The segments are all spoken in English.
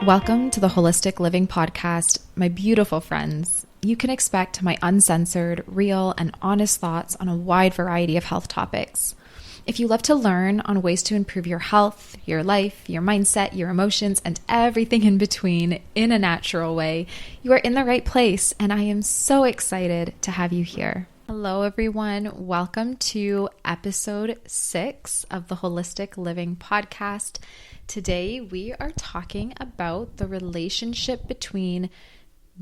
Welcome to the Holistic Living Podcast, my beautiful friends. You can expect my uncensored, real, and honest thoughts on a wide variety of health topics. If you love to learn on ways to improve your health, your life, your mindset, your emotions, and everything in between in a natural way, you are in the right place, and I am so excited to have you here. Hello, everyone. Welcome to episode 6 of the Holistic Living Podcast. Today, we are talking about the relationship between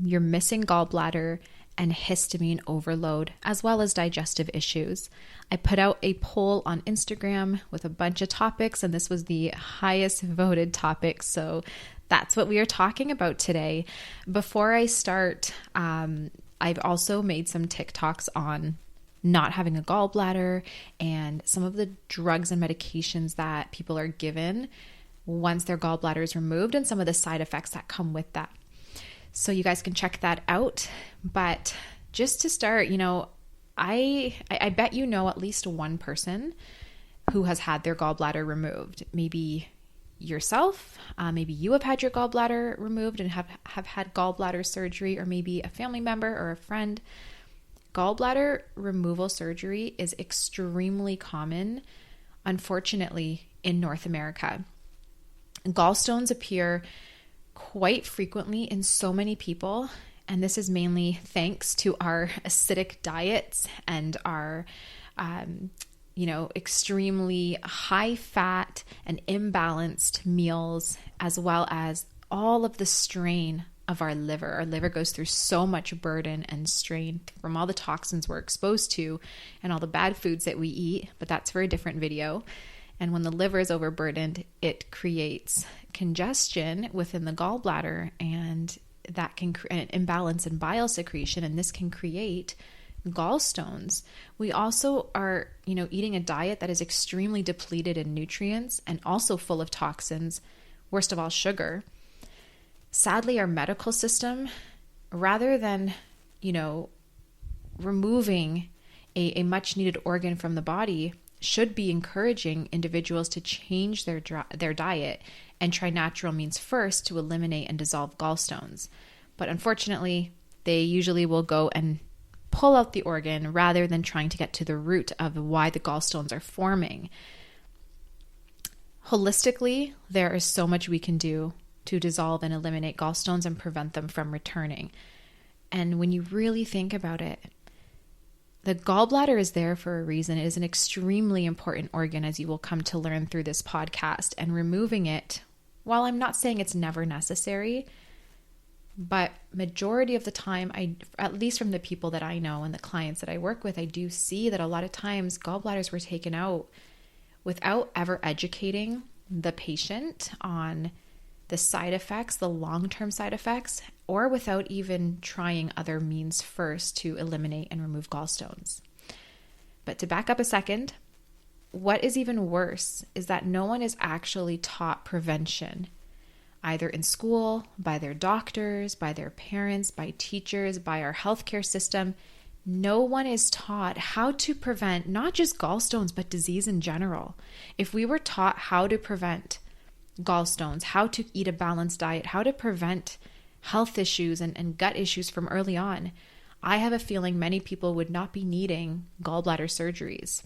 your missing gallbladder and histamine overload, as well as digestive issues. I put out a poll on Instagram with a bunch of topics, and this was the highest voted topic. So that's what we are talking about today. Before I start, I've also made some TikToks on not having a gallbladder and some of the drugs and medications that people are given once their gallbladder is removed and some of the side effects that come with that. So you guys can check that out. But just to start, I bet you know at least one person who has had their gallbladder removed. Maybe yourself, maybe you have had your gallbladder removed and have had gallbladder surgery, or maybe a family member or a friend. Gallbladder removal surgery is extremely common, unfortunately, in North America. Gallstones appear quite frequently in so many people, and this is mainly thanks to our acidic diets and our extremely high fat and imbalanced meals, as well as all of the strain of our liver. Our liver goes through so much burden and strain from all the toxins we're exposed to and all the bad foods that we eat, but that's for a different video. And when the liver is overburdened, it creates congestion within the gallbladder, and that can create an imbalance in bile secretion, and this can create gallstones. We also are, eating a diet that is extremely depleted in nutrients and also full of toxins, worst of all, sugar. Sadly, our medical system, rather than, removing a much needed organ from the body, should be encouraging individuals to change their diet and try natural means first to eliminate and dissolve gallstones. But unfortunately, they usually will go and pull out the organ rather than trying to get to the root of why the gallstones are forming. Holistically, there is so much we can do to dissolve and eliminate gallstones and prevent them from returning. And when you really think about it, the gallbladder is there for a reason. It is an extremely important organ, as you will come to learn through this podcast. And removing it, while I'm not saying it's never necessary, but majority of the time, at least from the people that I know and the clients that I work with, I do see that a lot of times gallbladders were taken out without ever educating the patient on the side effects, the long-term side effects, or without even trying other means first to eliminate and remove gallstones. But to back up a second, what is even worse is that no one is actually taught prevention, either in school, by their doctors, by their parents, by teachers, by our healthcare system. No one is taught how to prevent not just gallstones, but disease in general. If we were taught how to prevent gallstones, how to eat a balanced diet, how to prevent health issues and gut issues from early on, I have a feeling many people would not be needing gallbladder surgeries.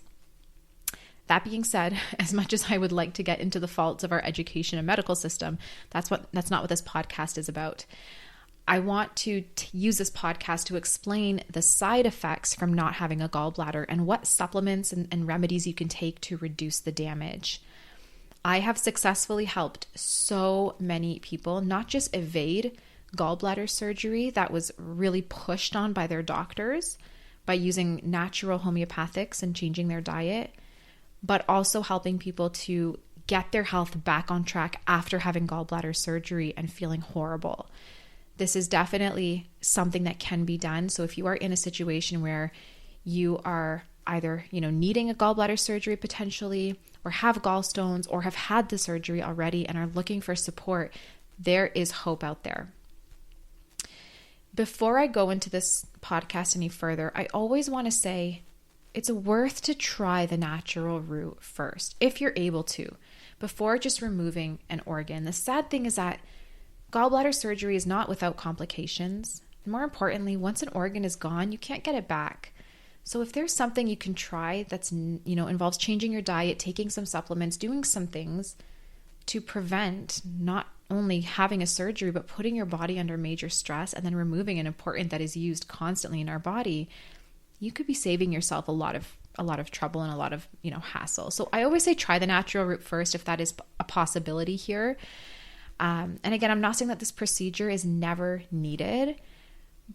That being said, as much as I would like to get into the faults of our education and medical system, that's not what this podcast is about. I want to use this podcast to explain the side effects from not having a gallbladder and what supplements and remedies you can take to reduce the damage. I have successfully helped so many people not just evade gallbladder surgery that was really pushed on by their doctors by using natural homeopathics and changing their diet, but also helping people to get their health back on track after having gallbladder surgery and feeling horrible. This is definitely something that can be done. So if you are in a situation where you are either, needing a gallbladder surgery potentially, or have gallstones, or have had the surgery already and are looking for support, there is hope out there. Before I go into this podcast any further, I always want to say it's worth to try the natural route first, if you're able to, before just removing an organ. The sad thing is that Gallbladder surgery is not without complications. And more importantly, once an organ is gone, you can't get it back. So if there's something you can try that's, involves changing your diet, taking some supplements, doing some things to prevent not only having a surgery, but putting your body under major stress and then removing an important that is used constantly in our body, you could be saving yourself a lot of trouble and a lot of, hassle. So I always say try the natural route first if that is a possibility here. And again, I'm not saying that this procedure is never needed,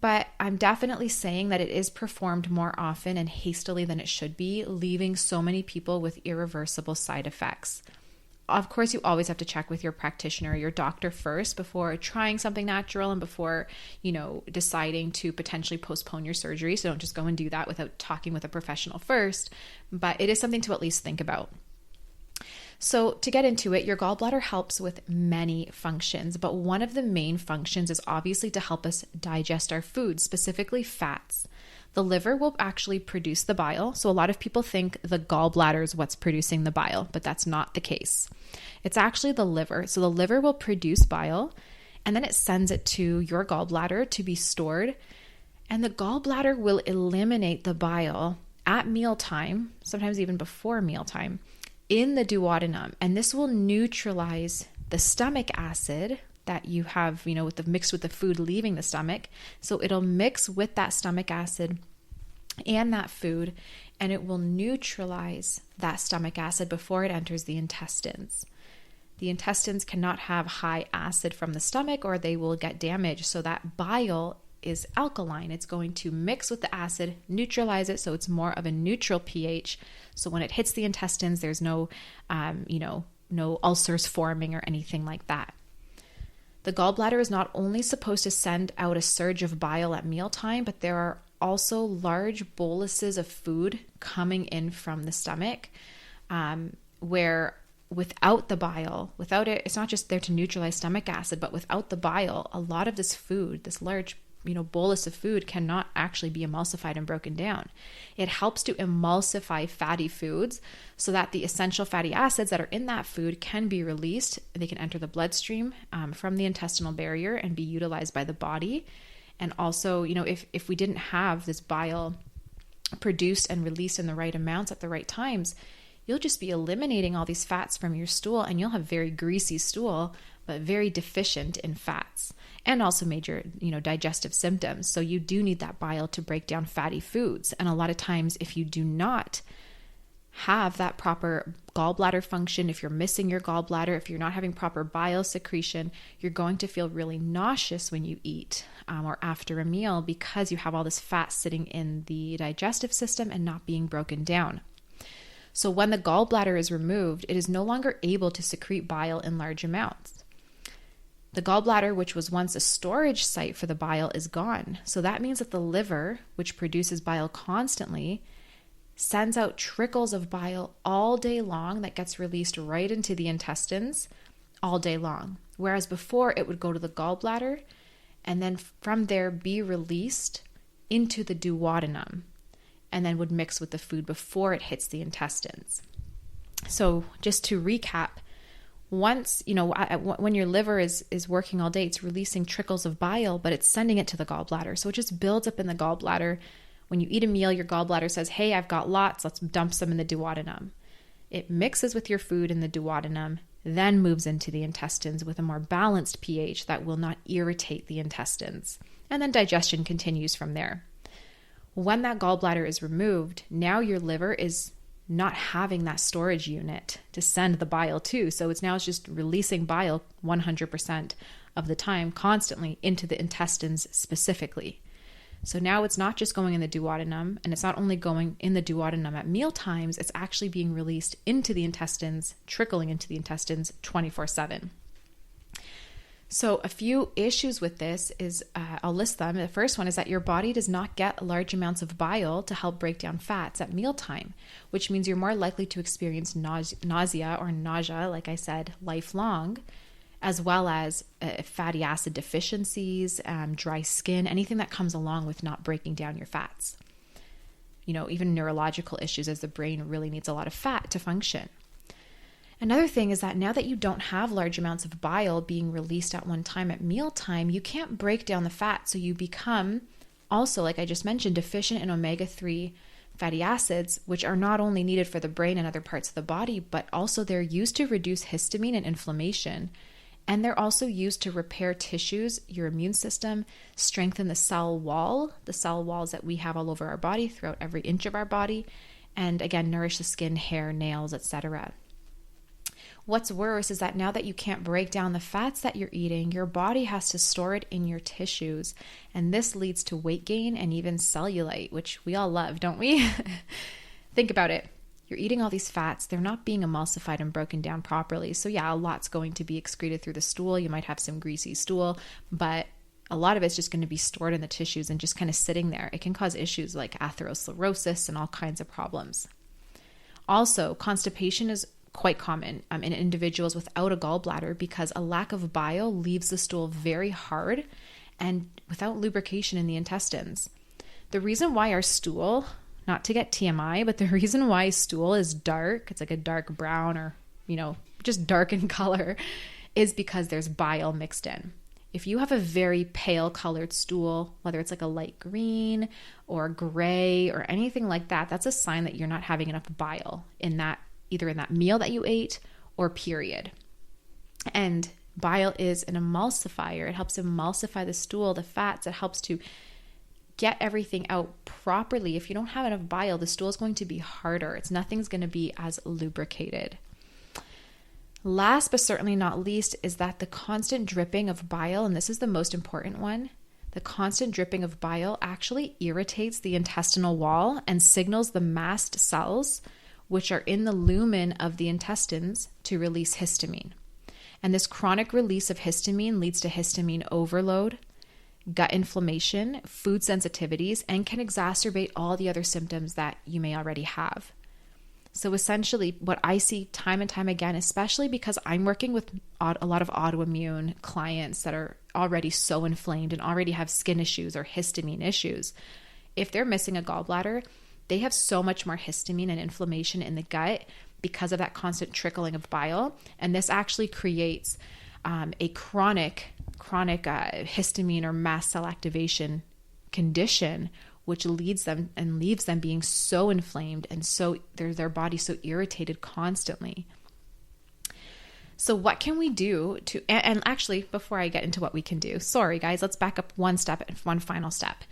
but I'm definitely saying that it is performed more often and hastily than it should be, leaving so many people with irreversible side effects. Of course, you always have to check with your practitioner or your doctor first before trying something natural and before, deciding to potentially postpone your surgery. So don't just go and do that without talking with a professional first, but it is something to at least think about. So to get into it, your gallbladder helps with many functions, but one of the main functions is obviously to help us digest our food, specifically fats. The liver will actually produce the bile. So a lot of people think the gallbladder is what's producing the bile, but that's not the case. It's actually the liver. So the liver will produce bile and then it sends it to your gallbladder to be stored. And the gallbladder will eliminate the bile at mealtime, sometimes even before mealtime, in the duodenum. And this will neutralize the stomach acid that you have, mixed with the food leaving the stomach. So it'll mix with that stomach acid and that food, and it will neutralize that stomach acid before it enters the intestines. The intestines cannot have high acid from the stomach or they will get damaged. So that bile is alkaline. It's going to mix with the acid, neutralize it, so it's more of a neutral pH. So when it hits the intestines, there's no ulcers forming or anything like that. The gallbladder is not only supposed to send out a surge of bile at mealtime, but there are also large boluses of food coming in from the stomach, where without the bile, without it, it's not just there to neutralize stomach acid, but without the bile, a lot of this food, this large bolus of food cannot actually be emulsified and broken down. It helps to emulsify fatty foods so that the essential fatty acids that are in that food can be released. They can enter the bloodstream from the intestinal barrier and be utilized by the body. And also, if we didn't have this bile produced and released in the right amounts at the right times, you'll just be eliminating all these fats from your stool and you'll have very greasy stool, but very deficient in fats and also major, digestive symptoms. So you do need that bile to break down fatty foods. And a lot of times if you do not have that proper gallbladder function, if you're missing your gallbladder, if you're not having proper bile secretion, you're going to feel really nauseous when you eat or after a meal because you have all this fat sitting in the digestive system and not being broken down. So when the gallbladder is removed, it is no longer able to secrete bile in large amounts. The gallbladder, which was once a storage site for the bile, is gone. So that means that the liver, which produces bile constantly, sends out trickles of bile all day long that gets released right into the intestines all day long. Whereas before it would go to the gallbladder and then from there be released into the duodenum and then would mix with the food before it hits the intestines. So just to recap, once, when your liver is working all day, it's releasing trickles of bile, but it's sending it to the gallbladder. So it just builds up in the gallbladder. When you eat a meal, your gallbladder says, hey, I've got lots, let's dump some in the duodenum. It mixes with your food in the duodenum, then moves into the intestines with a more balanced pH that will not irritate the intestines. And then digestion continues from there. When that gallbladder is removed, now your liver is not having that storage unit to send the bile to. So it's just releasing bile 100% of the time, constantly into the intestines specifically. So now it's not just going in the duodenum, and it's not only going in the duodenum at meal times, it's actually being released into the intestines, trickling into the intestines 24/7. So a few issues with this is, I'll list them. The first one is that your body does not get large amounts of bile to help break down fats at mealtime, which means you're more likely to experience nausea, like I said, lifelong, as well as fatty acid deficiencies, dry skin, anything that comes along with not breaking down your fats. Even neurological issues as the brain really needs a lot of fat to function. Another thing is that now that you don't have large amounts of bile being released at one time at mealtime, you can't break down the fat. So you become also, like I just mentioned, deficient in omega-3 fatty acids, which are not only needed for the brain and other parts of the body, but also they're used to reduce histamine and inflammation. And they're also used to repair tissues, your immune system, strengthen the cell walls that we have all over our body, throughout every inch of our body, and again, nourish the skin, hair, nails, etc. What's worse is that now that you can't break down the fats that you're eating, your body has to store it in your tissues. And this leads to weight gain and even cellulite, which we all love, don't we? Think about it. You're eating all these fats. They're not being emulsified and broken down properly. So yeah, a lot's going to be excreted through the stool. You might have some greasy stool, but a lot of it's just going to be stored in the tissues and just kind of sitting there. It can cause issues like atherosclerosis and all kinds of problems. Also, constipation is quite common in individuals without a gallbladder because a lack of bile leaves the stool very hard and without lubrication in the intestines. The reason why our stool, not to get TMI, but the reason why stool is dark, it's like a dark brown or, just dark in color, is because there's bile mixed in. If you have a very pale colored stool, whether it's like a light green or gray or anything like that, that's a sign that you're not having enough bile in that, either in that meal that you ate or period. And bile is an emulsifier. It helps emulsify the stool, the fats. It helps to get everything out properly. If you don't have enough bile, the stool is going to be harder. Nothing's going to be as lubricated. Last but certainly not least is that the constant dripping of bile, and this is the most important one, the constant dripping of bile actually irritates the intestinal wall and signals the mast cells, which are in the lumen of the intestines, to release histamine. And this chronic release of histamine leads to histamine overload, gut inflammation, food sensitivities, and can exacerbate all the other symptoms that you may already have. So essentially, what I see time and time again, especially because I'm working with a lot of autoimmune clients that are already so inflamed and already have skin issues or histamine issues, if they're missing a gallbladder, they have so much more histamine and inflammation in the gut because of that constant trickling of bile. And this actually creates a chronic histamine or mast cell activation condition, which leads them and leaves them being so inflamed and so their body so irritated constantly. So what can we do to, and actually before I get into what we can do, sorry guys, let's back up one final step.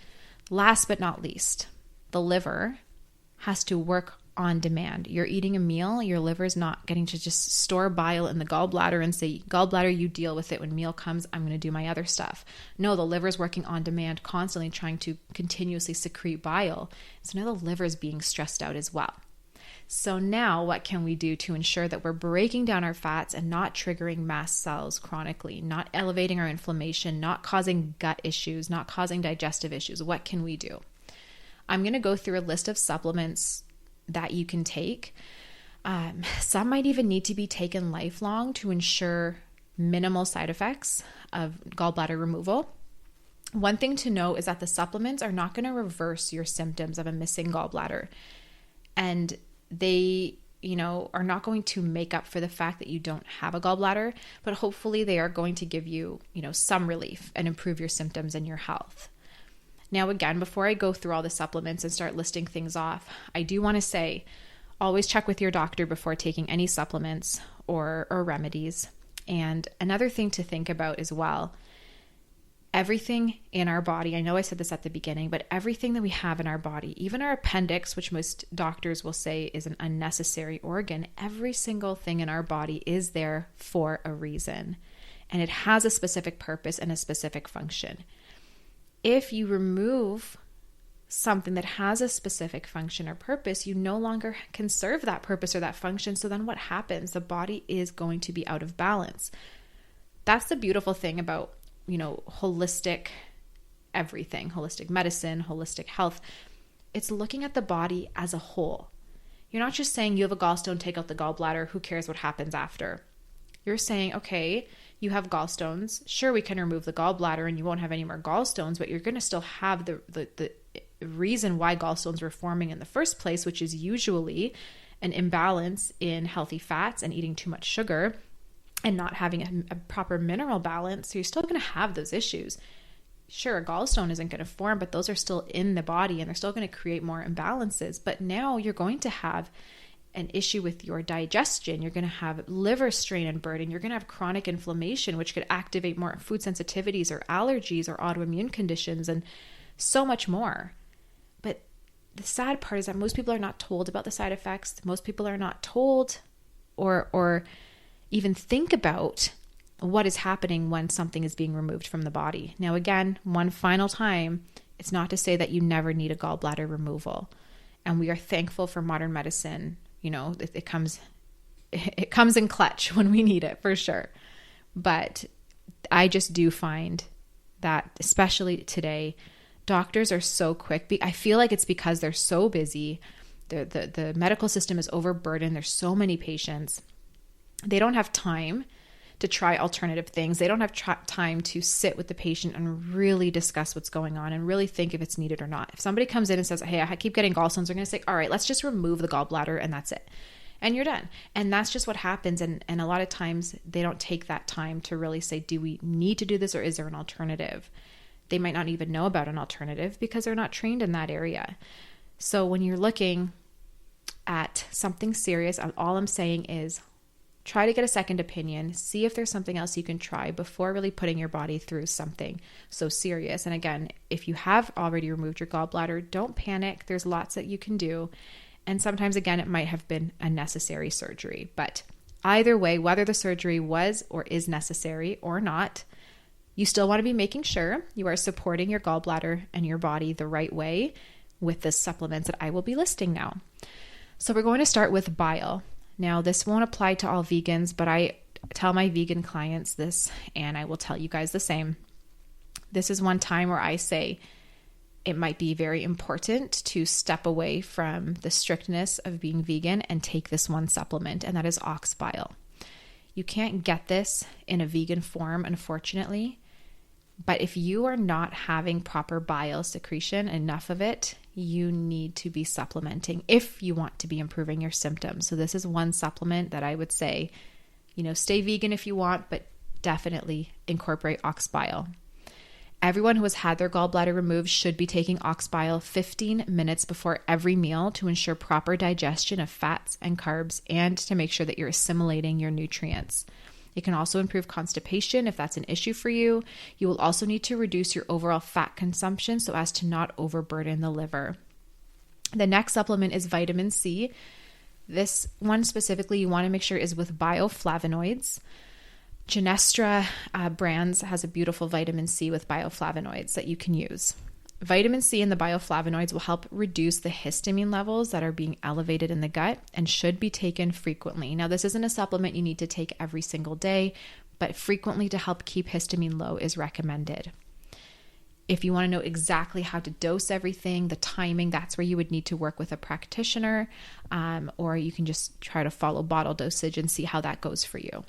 Last but not least, the liver has to work on demand. You're eating a meal, your liver's not getting to just store bile in the gallbladder and say, gallbladder, you deal with it. When meal comes, I'm going to do my other stuff. No, the liver's working on demand, constantly trying to continuously secrete bile. So now the liver's being stressed out as well. So now what can we do to ensure that we're breaking down our fats and not triggering mast cells chronically, not elevating our inflammation, not causing gut issues, not causing digestive issues? What can we do? I'm going to go through a list of supplements that you can take. Some might even need to be taken lifelong to ensure minimal side effects of gallbladder removal. One thing to know is that the supplements are not going to reverse your symptoms of a missing gallbladder. And they, are not going to make up for the fact that you don't have a gallbladder, but hopefully they are going to give you, some relief and improve your symptoms and your health. Now, again, before I go through all the supplements and start listing things off, I do want to say, always check with your doctor before taking any supplements or remedies. And another thing to think about as well, everything in our body, I know I said this at the beginning, but everything that we have in our body, even our appendix, which most doctors will say is an unnecessary organ, every single thing in our body is there for a reason. And it has a specific purpose and a specific function. If you remove something that has a specific function or purpose, you no longer can serve that purpose or that function. So then what happens? The body is going to be out of balance. That's the beautiful thing about, holistic everything, holistic medicine, holistic health. It's looking at the body as a whole. You're not just saying you have a gallstone, take out the gallbladder, who cares what happens after? You're saying, okay, you have gallstones. Sure, we can remove the gallbladder and you won't have any more gallstones, but you're going to still have the reason why gallstones were forming in the first place, which is usually an imbalance in healthy fats and eating too much sugar and not having a proper mineral balance. So you're still going to have those issues. Sure, a gallstone isn't going to form, but those are still in the body and they're still going to create more imbalances. But now you're going to have an issue with your digestion. You're going to have liver strain and burden. You're going to have chronic inflammation, which could activate more food sensitivities or allergies or autoimmune conditions and so much more. But the sad part is that most people are not told about the side effects. Most people are not told or even think about what is happening when something is being removed from the body. Now, again, one final time, it's not to say that you never need a gallbladder removal. And we are thankful for modern medicine. You know, it comes in clutch when we need it, for sure. But I just do find that, especially today, doctors are so quick. I feel like it's because they're so busy. The medical system is overburdened. There's so many patients. They don't have time to try alternative things. They don't have time to sit with the patient and really discuss what's going on and really think if it's needed or not. If somebody comes in and says, hey, I keep getting gallstones, they're going to say, all right, let's just remove the gallbladder and that's it. And you're done. And that's just what happens. And a lot of times they don't take that time to really say, do we need to do this or is there an alternative? They might not even know about an alternative because they're not trained in that area. So when you're looking at something serious, all I'm saying is try to get a second opinion, see if there's something else you can try before really putting your body through something so serious. And again, if you have already removed your gallbladder, don't panic. There's lots that you can do. And sometimes, again, it might have been a necessary surgery. But either way, whether the surgery was or is necessary or not, you still want to be making sure you are supporting your gallbladder and your body the right way with the supplements that I will be listing now. So we're going to start with bile. Now, this won't apply to all vegans, but I tell my vegan clients this, and I will tell you guys the same. This is one time where I say it might be very important to step away from the strictness of being vegan and take this one supplement, and that is ox bile. You can't get this in a vegan form, unfortunately, but if you are not having proper bile secretion, enough of it, you need to be supplementing if you want to be improving your symptoms. So this is one supplement that I would say, stay vegan if you want, but definitely incorporate ox bile. Everyone who has had their gallbladder removed should be taking ox bile 15 minutes before every meal to ensure proper digestion of fats and carbs and to make sure that you're assimilating your nutrients. It can also improve constipation if that's an issue for you. You will also need to reduce your overall fat consumption so as to not overburden the liver. The next supplement is vitamin C. This one specifically you want to make sure is with bioflavonoids. Genestra brands has a beautiful vitamin C with bioflavonoids that you can use. Vitamin C and the bioflavonoids will help reduce the histamine levels that are being elevated in the gut and should be taken frequently. Now, this isn't a supplement you need to take every single day, but frequently to help keep histamine low is recommended. If you want to know exactly how to dose everything, the timing, that's where you would need to work with a practitioner, or you can just try to follow bottle dosage and see how that goes for you.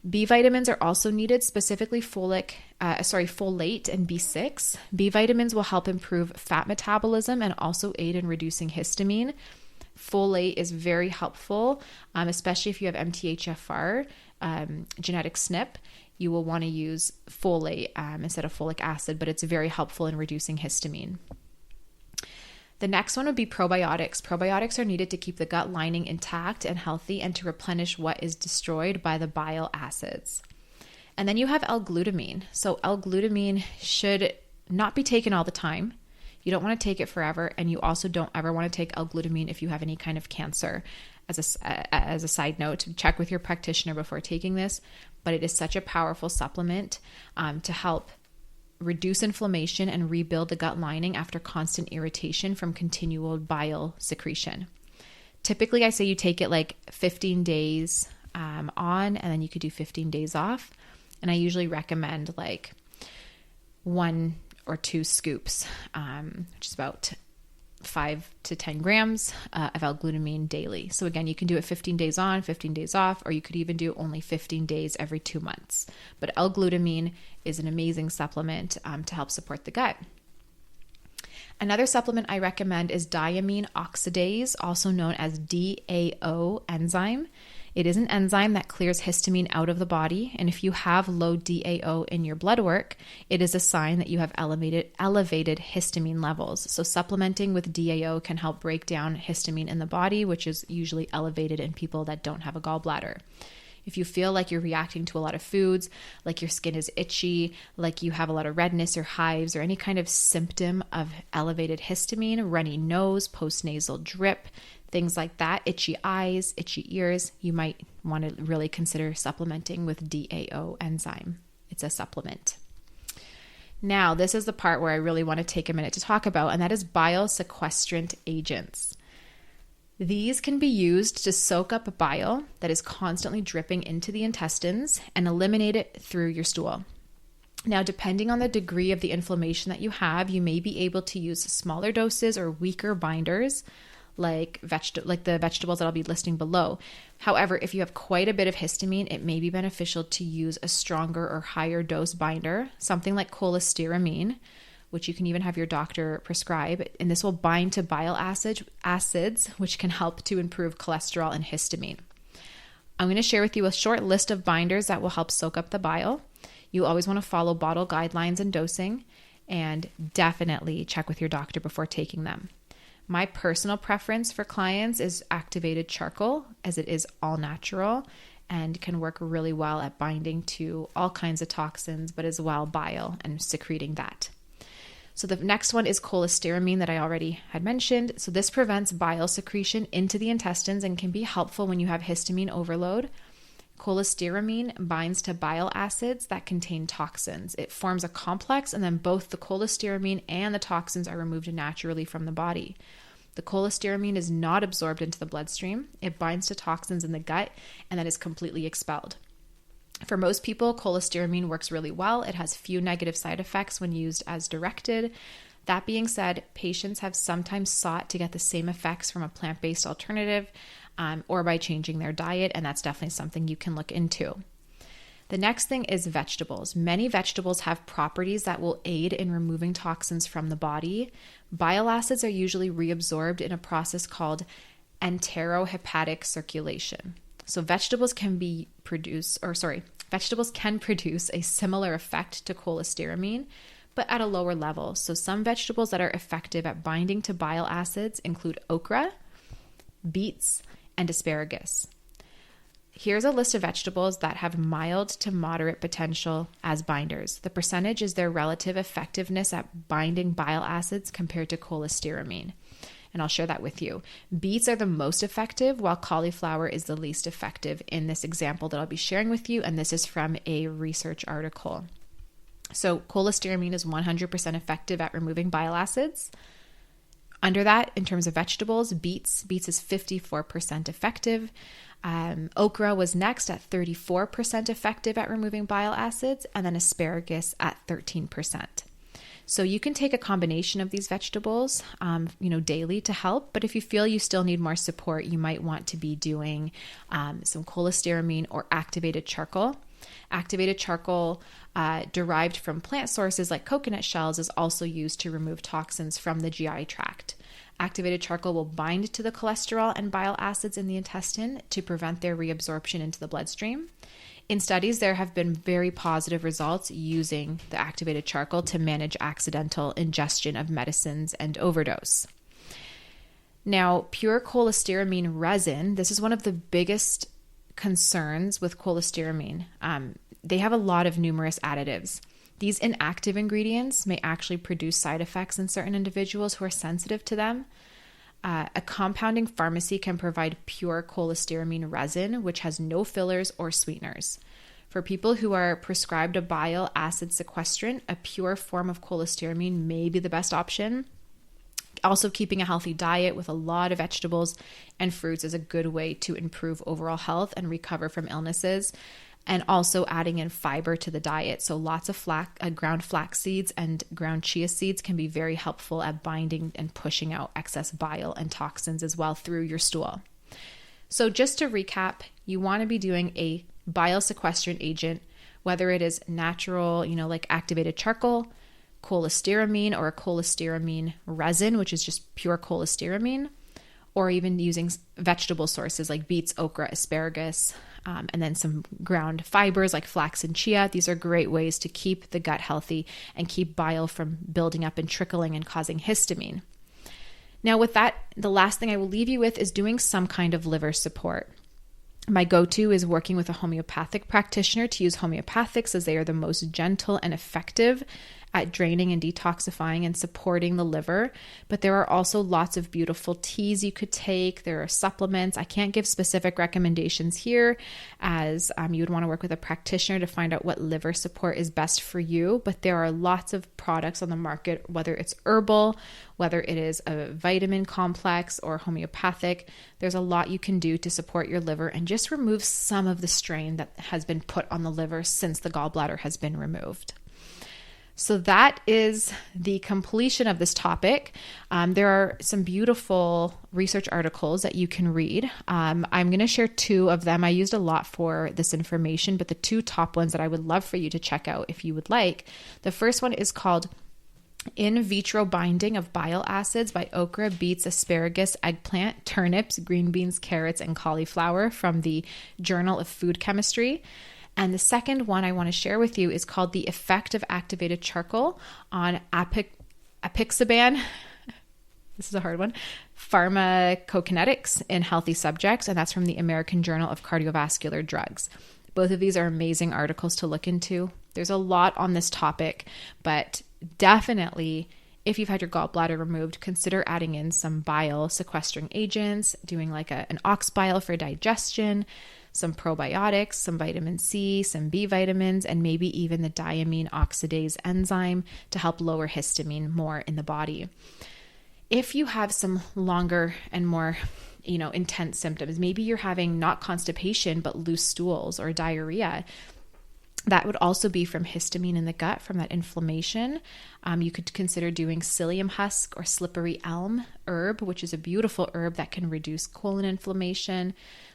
B vitamins are also needed, specifically folate and B6. B vitamins will help improve fat metabolism and also aid in reducing histamine. Folate is very helpful, especially if you have MTHFR, genetic SNP. You will want to use folate instead of folic acid, but it's very helpful in reducing histamine. The next one would be probiotics. Probiotics are needed to keep the gut lining intact and healthy and to replenish what is destroyed by the bile acids. And then you have L-glutamine. So L-glutamine should not be taken all the time. You don't want to take it forever, and you also don't ever want to take L-glutamine if you have any kind of cancer. As a side note, check with your practitioner before taking this, but it is such a powerful supplement to help reduce inflammation and rebuild the gut lining after constant irritation from continual bile secretion. Typically, I say you take it like 15 days on, and then you could do 15 days off. And I usually recommend like 1 or 2 scoops, which is about 5 to 10 grams of L-glutamine daily. So again, you can do it 15 days on, 15 days off, or you could even do only 15 days every 2 months. But L-glutamine is an amazing supplement to help support the gut. Another supplement I recommend is diamine oxidase, also known as DAO enzyme. It is an enzyme that clears histamine out of the body, and if you have low DAO in your blood work, it is a sign that you have elevated histamine levels. So supplementing with DAO can help break down histamine in the body, which is usually elevated in people that don't have a gallbladder. If you feel like you're reacting to a lot of foods, like your skin is itchy, like you have a lot of redness or hives, or any kind of symptom of elevated histamine, runny nose, postnasal drip, things like that, itchy eyes, itchy ears, you might want to really consider supplementing with DAO enzyme. It's a supplement. Now, this is the part where I really want to take a minute to talk about, and that is bile sequestrant agents. These can be used to soak up bile that is constantly dripping into the intestines and eliminate it through your stool. Now, depending on the degree of the inflammation that you have, you may be able to use smaller doses or weaker binders, like the vegetables that I'll be listing below. However, if you have quite a bit of histamine, it may be beneficial to use a stronger or higher dose binder, something like cholestyramine, which you can even have your doctor prescribe, and this will bind to bile acids, which can help to improve cholesterol and histamine. I'm going to share with you a short list of binders that will help soak up the bile. You always want to follow bottle guidelines and dosing, and definitely check with your doctor before taking them. My personal preference for clients is activated charcoal, as it is all natural and can work really well at binding to all kinds of toxins, but as well bile and secreting that. So the next one is cholestyramine that I already had mentioned. So this prevents bile secretion into the intestines and can be helpful when you have histamine overload. Cholestyramine binds to bile acids that contain toxins. It forms a complex, and then both the cholestyramine and the toxins are removed naturally from the body. The cholestyramine is not absorbed into the bloodstream. It binds to toxins in the gut and then is completely expelled. For most people, cholestyramine works really well. It has few negative side effects when used as directed. That being said, patients have sometimes sought to get the same effects from a plant-based alternative or by changing their diet, and that's definitely something you can look into. The next thing is vegetables. Many vegetables have properties that will aid in removing toxins from the body. Bile acids are usually reabsorbed in a process called enterohepatic circulation. So vegetables can produce a similar effect to cholestyramine, but at a lower level. So some vegetables that are effective at binding to bile acids include okra, beets, and asparagus. Here's a list of vegetables that have mild to moderate potential as binders. The percentage is their relative effectiveness at binding bile acids compared to cholestyramine. And I'll share that with you. Beets are the most effective, while cauliflower is the least effective in this example that I'll be sharing with you. And this is from a research article. So cholestyramine is 100% effective at removing bile acids. Under that, in terms of vegetables, beets is 54% effective. Okra was next at 34% effective at removing bile acids, and then asparagus at 13%. So you can take a combination of these vegetables, daily to help. But if you feel you still need more support, you might want to be doing some cholestyramine or activated charcoal. Activated charcoal, derived from plant sources like coconut shells, is also used to remove toxins from the GI tract. Activated charcoal will bind to the cholesterol and bile acids in the intestine to prevent their reabsorption into the bloodstream. In studies, there have been very positive results using the activated charcoal to manage accidental ingestion of medicines and overdose. Now, pure cholestyramine resin, this is one of the biggest concerns with cholestyramine. They have a lot of numerous additives. These inactive ingredients may actually produce side effects in certain individuals who are sensitive to them. A compounding pharmacy can provide pure cholestyramine resin, which has no fillers or sweeteners. For people who are prescribed a bile acid sequestrant, a pure form of cholestyramine may be the best option. Also, keeping a healthy diet with a lot of vegetables and fruits is a good way to improve overall health and recover from illnesses. And also adding in fiber to the diet. So lots of ground flax seeds and ground chia seeds can be very helpful at binding and pushing out excess bile and toxins as well through your stool. So just to recap, you want to be doing a bile sequestrant agent, whether it is natural, like activated charcoal, cholestyramine or a cholestyramine resin, which is just pure cholestyramine, or even using vegetable sources like beets, okra, asparagus, and then some ground fibers like flax and chia. These are great ways to keep the gut healthy and keep bile from building up and trickling and causing histamine. Now with that, the last thing I will leave you with is doing some kind of liver support. My go-to is working with a homeopathic practitioner to use homeopathics, as they are the most gentle and effective at draining and detoxifying and supporting the liver. But there are also lots of beautiful teas you could take. There are supplements. I can't give specific recommendations here, as you would want to work with a practitioner to find out what liver support is best for you. But there are lots of products on the market, whether it's herbal, whether it is a vitamin complex or homeopathic. There's a lot you can do to support your liver and just remove some of the strain that has been put on the liver since the gallbladder has been removed. So that is the completion of this topic. There are some beautiful research articles that you can read. I'm going to share two of them. I used a lot for this information, but the two top ones that I would love for you to check out if you would like. The first one is called In Vitro Binding of Bile Acids by Okra, Beets, Asparagus, Eggplant, Turnips, Green Beans, Carrots, and Cauliflower from the Journal of Food Chemistry. And the second one I want to share with you is called The Effect of Activated Charcoal on Apixaban. This is a hard one. Pharmacokinetics in Healthy Subjects, and that's from the American Journal of Cardiovascular Drugs. Both of these are amazing articles to look into. There's a lot on this topic, but definitely, if you've had your gallbladder removed, consider adding in some bile sequestering agents, doing like an ox bile for digestion, some probiotics, some vitamin C, some B vitamins, and maybe even the diamine oxidase enzyme to help lower histamine more in the body. If you have some longer and more, intense symptoms, maybe you're having not constipation, but loose stools or diarrhea, that would also be from histamine in the gut, from that inflammation. You could consider doing psyllium husk or slippery elm herb, which is a beautiful herb that can reduce colon inflammation.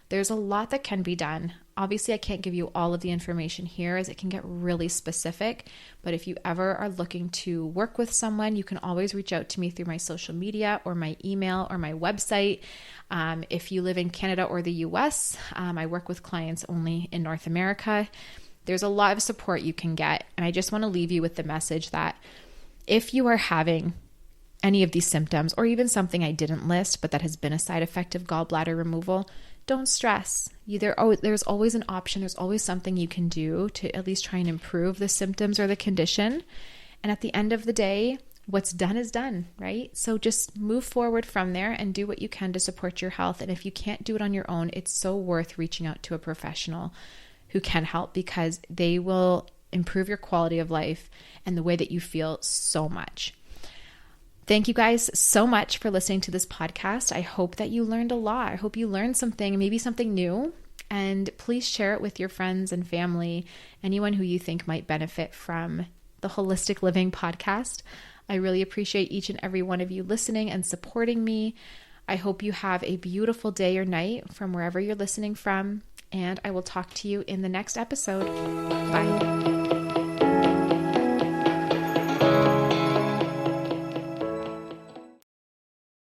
There's a lot that can be done. Obviously, I can't give you all of the information here, as it can get really specific, but if you ever are looking to work with someone, you can always reach out to me through my social media or my email or my website. If you live in Canada or the US, I work with clients only in North America. There's a lot of support you can get, and I just want to leave you with the message that if you are having any of these symptoms, or even something I didn't list but that has been a side effect of gallbladder removal, don't stress. There's always an option. There's always something you can do to at least try and improve the symptoms or the condition. And at the end of the day, what's done is done, right? So just move forward from there and do what you can to support your health. And if you can't do it on your own, it's so worth reaching out to a professional who can help, because they will improve your quality of life and the way that you feel so much. Thank you guys so much for listening to this podcast. I hope that you learned a lot. I hope you learned something, maybe something new, and please share it with your friends and family, anyone who you think might benefit from the Holistic Living podcast. I really appreciate each and every one of you listening and supporting me. I hope you have a beautiful day or night from wherever you're listening from, and I will talk to you in the next episode. Bye.